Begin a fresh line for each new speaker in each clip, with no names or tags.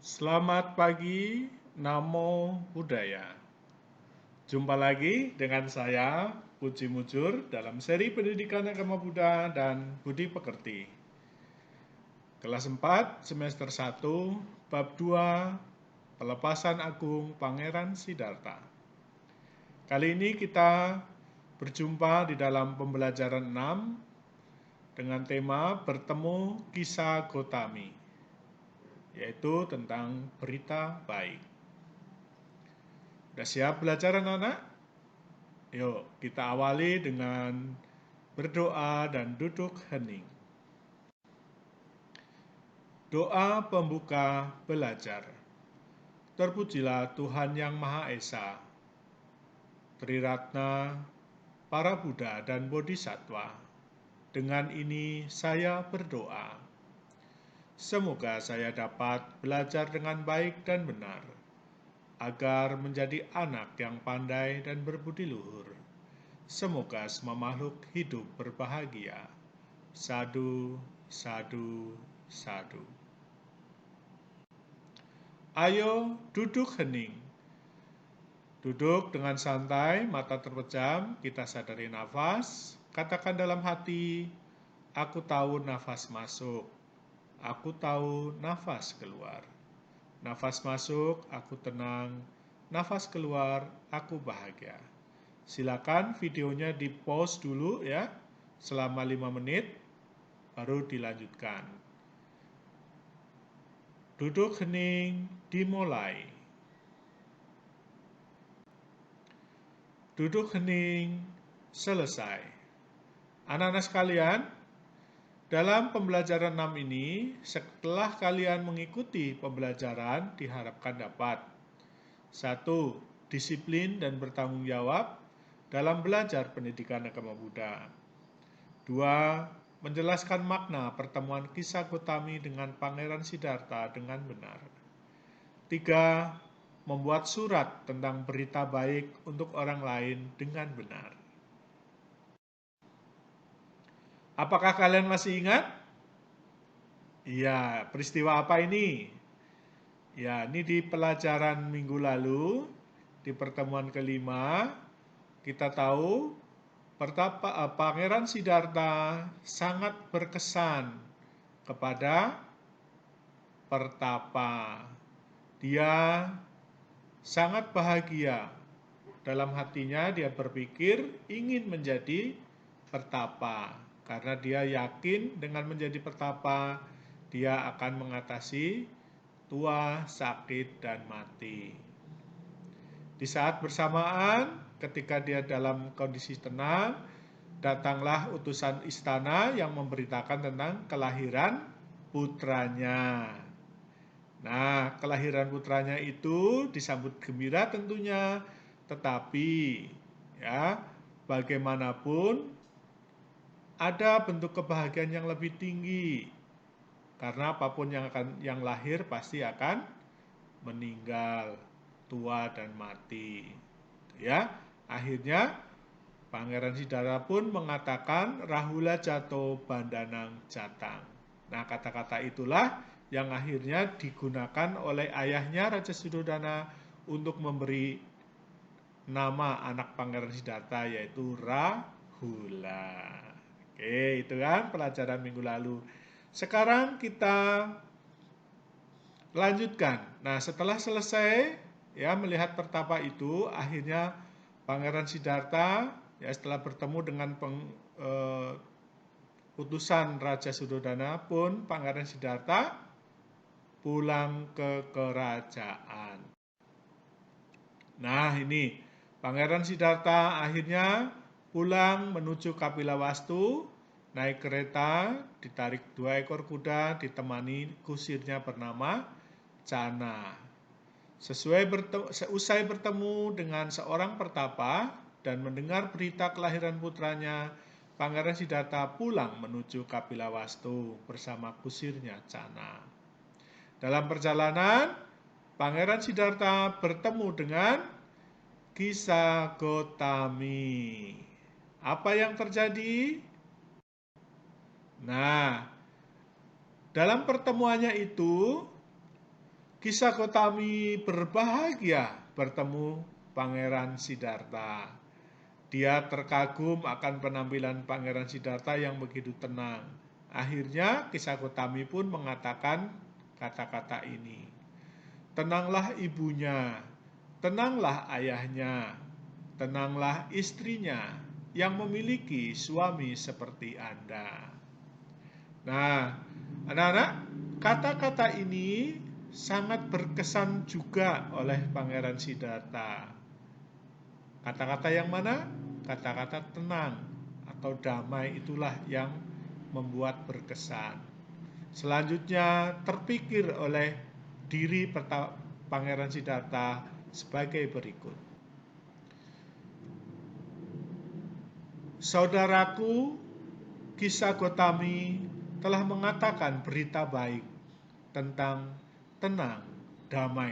Selamat pagi, Namo Buddhaya. Jumpa lagi dengan saya, Puji Mujur, dalam seri pendidikan agama Buddha dan Budi Pekerti. Kelas 4, semester 1, bab 2, Pelepasan Agung Pangeran Siddhartha. Kali ini kita berjumpa di dalam pembelajaran 6 dengan tema bertemu kisah Gotami, yaitu tentang berita baik. Sudah siap belajar anak-anak? Yuk kita awali dengan berdoa dan duduk hening. Doa pembuka belajar. Terpujilah Tuhan Yang Maha Esa, Triratna, para Buddha dan Bodhisattva. Dengan ini saya berdoa. Semoga saya dapat belajar dengan baik dan benar, agar menjadi anak yang pandai dan berbudi luhur. Semoga semua makhluk hidup berbahagia. Sadu, sadu, sadu. Ayo duduk hening. Duduk dengan santai, mata terpejam, kita sadari nafas. Katakan dalam hati, aku tahu nafas masuk. Aku tahu nafas keluar. Nafas masuk, aku tenang. Nafas keluar, aku bahagia. Silakan videonya di-pause dulu ya, selama 5 menit, baru dilanjutkan. Duduk hening, dimulai. Duduk hening, selesai. Anak-anak sekalian, dalam pembelajaran 6 ini, setelah kalian mengikuti pembelajaran, diharapkan dapat 1. Disiplin dan bertanggung jawab dalam belajar pendidikan agama Buddha. 2. Menjelaskan makna pertemuan kisah Gotami dengan Pangeran Siddhartha dengan benar. 3. Membuat surat tentang berita baik untuk orang lain dengan benar. Apakah kalian masih ingat? Iya, peristiwa apa ini? Ya, ini di pelajaran minggu lalu, di pertemuan kelima, kita tahu Pangeran Siddhartha sangat berkesan kepada Pertapa. Dia sangat bahagia. Dalam hatinya dia berpikir ingin menjadi Pertapa. Karena dia yakin dengan menjadi Pertapa, dia akan mengatasi tua, sakit, dan mati. Di saat bersamaan, ketika dia dalam kondisi tenang, datanglah utusan istana yang memberitakan tentang kelahiran putranya. Nah, kelahiran putranya itu disambut gembira tentunya, tetapi ya, bagaimanapun ada bentuk kebahagiaan yang lebih tinggi. Karena apapun yang lahir pasti akan meninggal, tua dan mati. Ya, akhirnya Pangeran Siddhartha pun mengatakan Rahula Jato Bandanang Jatang. Nah, kata-kata itulah yang akhirnya digunakan oleh ayahnya Raja Suddhodana untuk memberi nama anak Pangeran Siddhartha, yaitu Rahula. Oke, itu kan pelajaran minggu lalu. Sekarang kita lanjutkan. Nah, setelah selesai ya melihat Pertapa itu, akhirnya Pangeran Siddhartha ya setelah bertemu dengan utusan Raja Suddhodana pun Pangeran Siddhartha pulang ke kerajaan. Nah, ini Pangeran Siddhartha akhirnya pulang menuju Kapilawastu, naik kereta, ditarik 2 ekor kuda, ditemani kusirnya bernama Cana. Seusai bertemu dengan seorang Pertapa dan mendengar berita kelahiran putranya, Pangeran Siddhartha pulang menuju Kapilawastu bersama kusirnya Cana. Dalam perjalanan, Pangeran Siddhartha bertemu dengan Kisah Gotami. Apa yang terjadi? Nah, dalam pertemuannya itu, Kisah Gotami berbahagia bertemu Pangeran Siddhartha. Dia terkagum akan penampilan Pangeran Siddhartha yang begitu tenang. Akhirnya Kisah Gotami pun mengatakan kata-kata ini. Tenanglah ibunya, tenanglah ayahnya, tenanglah istrinya yang memiliki suami seperti Anda. Nah, anak-anak, kata-kata ini sangat berkesan juga oleh Pangeran Siddhartha. Kata-kata yang mana? Kata-kata tenang atau damai itulah yang membuat berkesan. Selanjutnya terpikir oleh diri Pangeran Siddhartha sebagai berikut. Saudaraku, Kisah Gotami telah mengatakan berita baik tentang tenang, damai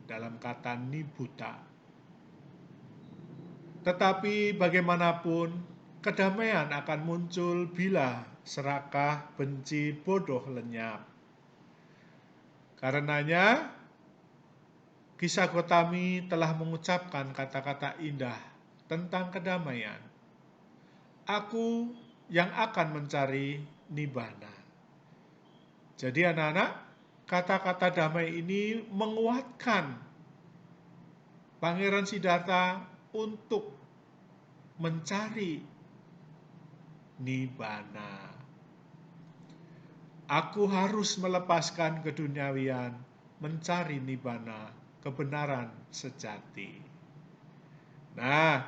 dalam kata Nibbutta. Tetapi bagaimanapun, kedamaian akan muncul bila serakah, benci, bodoh lenyap. Karenanya, Kisah Gotami telah mengucapkan kata-kata indah tentang kedamaian. Aku yang akan mencari Nibbana. Jadi anak-anak, kata-kata damai ini menguatkan Pangeran Siddhartha untuk mencari Nibbana. Aku harus melepaskan keduniawian, mencari Nibbana, kebenaran sejati. Nah,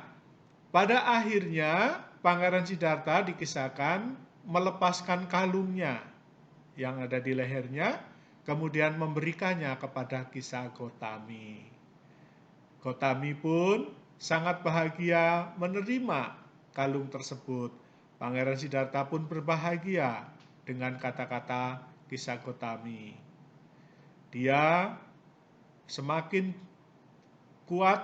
pada akhirnya Pangeran Siddhartha dikisahkan melepaskan kalungnya yang ada di lehernya, kemudian memberikannya kepada Kisah Gotami. Gotami pun sangat bahagia menerima kalung tersebut. Pangeran Siddhartha pun berbahagia dengan kata-kata Kisah Gotami. Dia semakin kuat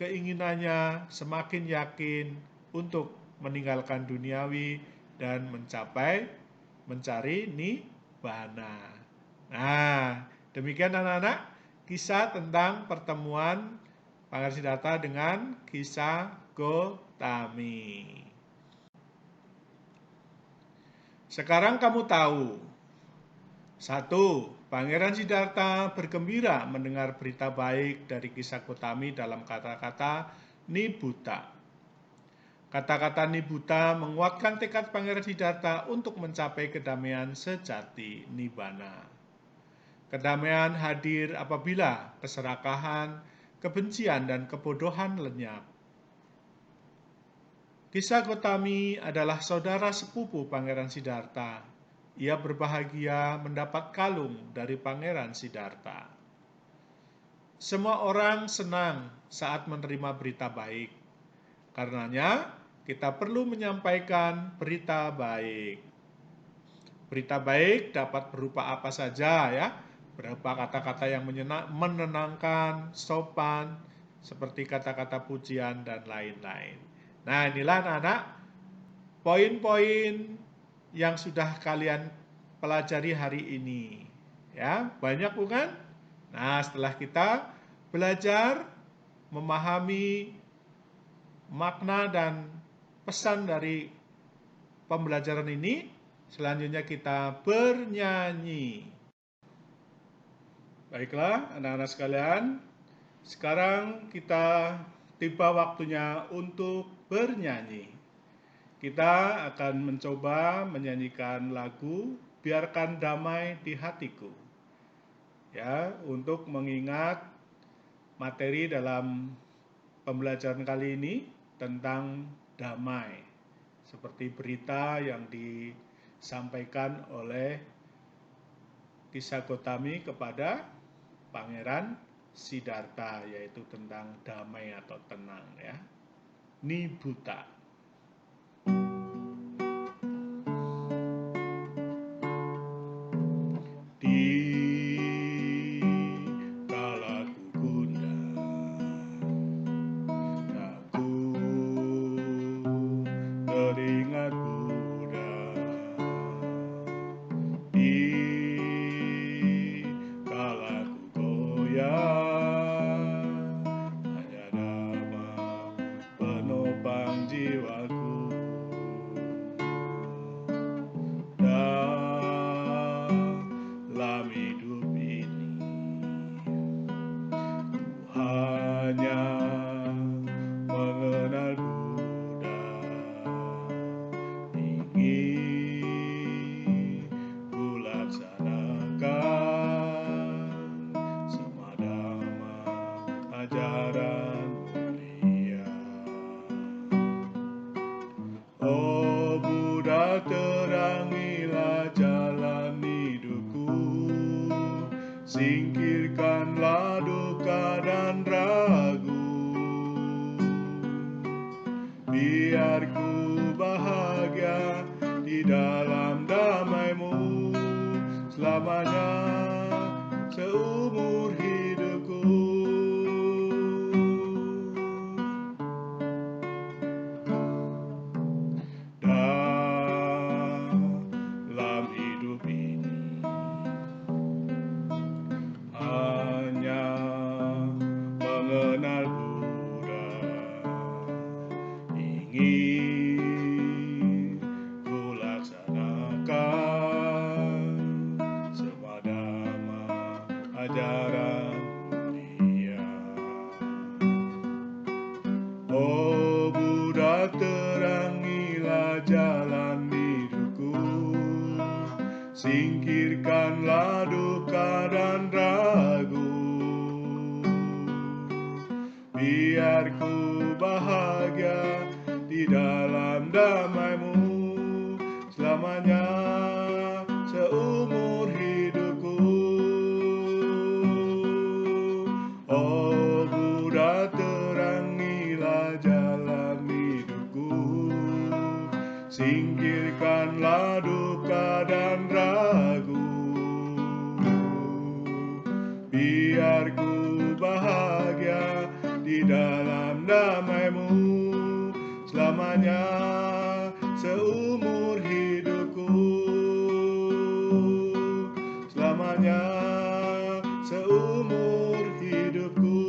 keinginannya, semakin yakin untuk meninggalkan duniawi dan mencari Nibbana. Nah, demikian anak-anak kisah tentang pertemuan Pangeran Siddhartha dengan Kisah Gotami. Sekarang kamu tahu. 1. Pangeran Siddhartha bergembira mendengar berita baik dari Kisah Gotami dalam kata-kata Nibbutta. Kata-kata Nibbutta menguatkan tekad Pangeran Siddhartha untuk mencapai kedamaian sejati Nibbana. Kedamaian hadir apabila keserakahan, kebencian, dan kebodohan lenyap. Kisah Gotami adalah saudara sepupu Pangeran Siddhartha. Ia berbahagia mendapat kalung dari Pangeran Siddhartha. Semua orang senang saat menerima berita baik. Karenanya, kita perlu menyampaikan berita baik. Berita baik dapat berupa apa saja ya, berupa kata-kata yang menenangkan, sopan, seperti kata-kata pujian dan lain-lain. Nah, inilah anak-anak poin-poin yang sudah kalian pelajari hari ini. Ya, banyak bukan? Nah, setelah kita belajar memahami makna dan pesan dari pembelajaran ini, selanjutnya kita bernyanyi. Baiklah, anak-anak sekalian, sekarang kita tiba waktunya untuk bernyanyi. Kita akan mencoba menyanyikan lagu Biarkan Damai di Hatiku. Ya, untuk mengingat materi dalam pembelajaran kali ini tentang damai. Seperti berita yang disampaikan oleh Kisah Gotami kepada Pangeran Siddhartha, yaitu tentang damai atau tenang ya. Nibbutta. singkirkanlah duka dan ragu. Biar ku bahagia di dalam damai-Mu selamanya seumur hidupku. Dalam hidup ini hanya mengenal Buddha, ingin ku laksanakan semua dhamma ajaran Dia. Oh Buddha, terangilah jalan hidupku, singkirkanlah duka dan ragu. Biar ku bahagia di dalam damai-Mu selamanya seumur hidupku. Oh Buddha, terangilah jalan hidupku, singkirkanlah duka dan ragu. Biar ku bahagia di dalam damai-Mu selamanya seumur hidupku. Selamanya seumur hidupku.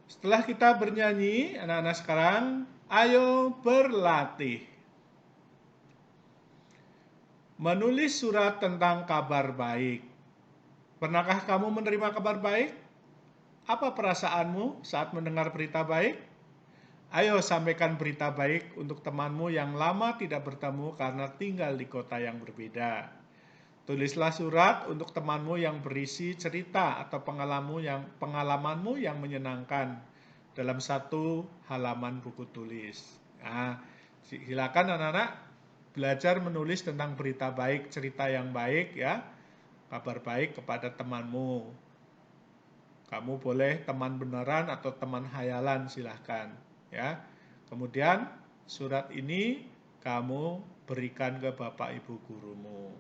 Setelah kita bernyanyi, anak-anak sekarang, ayo berlatih. Menulis surat tentang kabar baik. Pernahkah kamu menerima kabar baik? Apa perasaanmu saat mendengar berita baik? Ayo sampaikan berita baik untuk temanmu yang lama tidak bertemu karena tinggal di kota yang berbeda. Tulislah surat untuk temanmu yang berisi cerita atau pengalamanmu yang menyenangkan dalam satu halaman buku tulis. Nah, silakan anak-anak belajar menulis tentang berita baik, cerita yang baik ya, kabar baik kepada temanmu. Kamu boleh teman beneran atau teman hayalan, silahkan ya. Kemudian surat ini kamu berikan ke Bapak Ibu gurumu.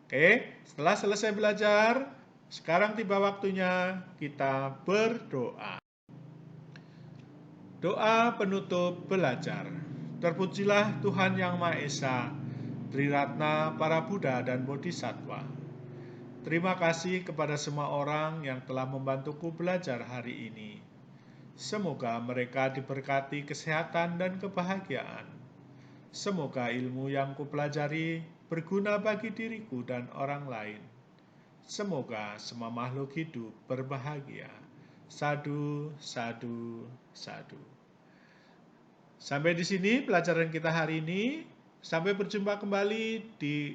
Oke, setelah selesai belajar, sekarang tiba waktunya kita berdoa. Doa penutup belajar. Terpujilah Tuhan Yang Maha Esa, Triratna, para Buddha dan Bodhisattva. Terima kasih kepada semua orang yang telah membantuku belajar hari ini. Semoga mereka diberkati kesehatan dan kebahagiaan. Semoga ilmu yang kupelajari berguna bagi diriku dan orang lain. Semoga semua makhluk hidup berbahagia. Sadu, sadu, sadu. Sampai di sini pelajaran kita hari ini. Sampai berjumpa kembali di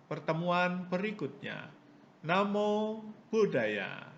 pertemuan berikutnya. Namo Buddhaya.